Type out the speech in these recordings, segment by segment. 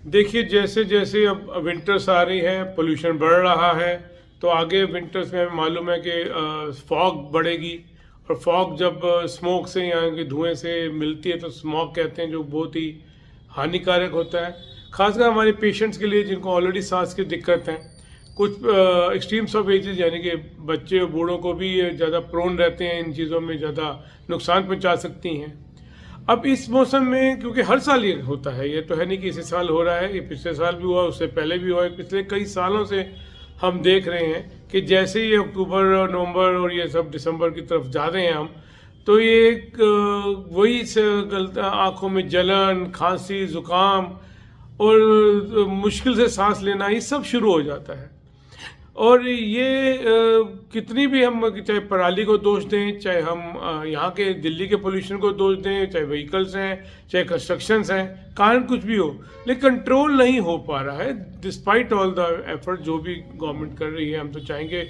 देखिए, जैसे जैसे अब विंटर्स आ रही हैं, पोल्यूशन बढ़ रहा है, तो आगे विंटर्स में हमें मालूम है कि फॉग बढ़ेगी। और फॉग जब स्मोक से या कि धुएं से मिलती है तो स्मॉग कहते हैं, जो बहुत ही हानिकारक होता है, खासकर हमारे पेशेंट्स के लिए जिनको ऑलरेडी सांस की दिक्कत है। कुछ एक्सट्रीम्स ऑफ एजेस यानी कि बच्चे और बूढ़ों को भी ज़्यादा प्रोन रहते हैं, इन चीज़ों में ज़्यादा नुकसान पहुंचा सकती हैं। अब इस मौसम में, क्योंकि हर साल ये होता है, ये तो है नहीं कि इसी साल हो रहा है, ये पिछले साल भी हुआ, उससे पहले भी हुआ है, पिछले कई सालों से हम देख रहे हैं कि जैसे ये अक्टूबर और नवंबर और ये सब दिसंबर की तरफ जा रहे हैं हम, तो ये एक वही गलत आँखों में जलन, खांसी, जुकाम और मुश्किल से सांस लेना, ये सब शुरू हो जाता है। और ये कितनी भी हम चाहे पराली को दोष दें, चाहे हम यहाँ के दिल्ली के पोल्यूशन को दोष दें, चाहे व्हीकल्स हैं, चाहे कंस्ट्रक्शंस हैं, कारण कुछ भी हो, लेकिन कंट्रोल नहीं हो पा रहा है डिस्पाइट ऑल द एफर्ट जो भी गवर्नमेंट कर रही है। हम तो चाहेंगे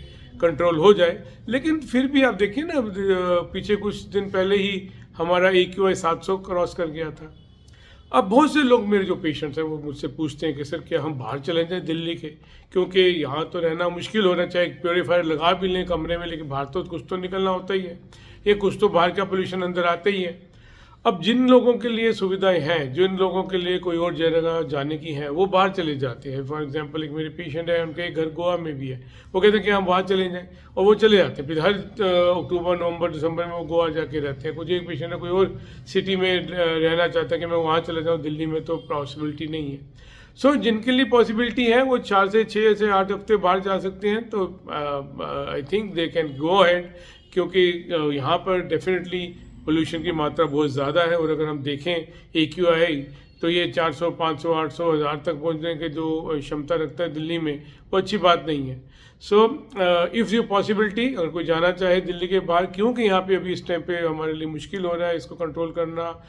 कंट्रोल हो जाए, लेकिन फिर भी आप देखिए ना, पीछे कुछ दिन पहले ही हमारा AQI 700 क्रॉस कर गया था। अब बहुत से लोग, मेरे जो पेशेंट्स हैं, वो मुझसे पूछते हैं कि सर क्या हम बाहर चले जाएं दिल्ली के, क्योंकि यहाँ तो रहना मुश्किल हो रहा है, चाहे प्योरीफायर लगा भी लें कमरे में, लेकिन बाहर तो कुछ तो निकलना होता ही है, ये कुछ तो बाहर का पोल्यूशन अंदर आता ही है। अब जिन लोगों के लिए सुविधाएं हैं, जिन लोगों के लिए कोई और जगह जाने की है, वो बाहर चले जाते हैं। फॉर एग्जांपल, एक मेरे पेशेंट है, उनके घर गोवा में भी है, वो कहते हैं कि हम वहाँ चले जाएं, और वो चले जाते हैं। फिर हर अक्टूबर, नवंबर, दिसंबर में वो गोवा जाके रहते हैं। कुछ एक पेशेंट है, कोई और सिटी में रहना चाहता है कि मैं वहाँ चले जाऊँ, दिल्ली में तो पॉसिबिलिटी नहीं है। सो जिनके लिए पॉसिबिलिटी है, वो 4 से 6 से 8 हफ्ते बाहर जा सकते हैं, तो I think they can go ahead, क्योंकि यहाँ पर डेफिनेटली पोल्यूशन की मात्रा बहुत ज़्यादा है। और अगर हम देखें AQI, तो ये 400, 500, 800, 1000 तक पहुँचने के जो क्षमता रखता है दिल्ली में, वो अच्छी बात नहीं है। सो इफ़ यू पॉसिबिलिटी, अगर कोई जाना चाहे दिल्ली के बाहर, क्योंकि यहाँ पे अभी इस टाइम पे हमारे लिए मुश्किल हो रहा है इसको कंट्रोल करना,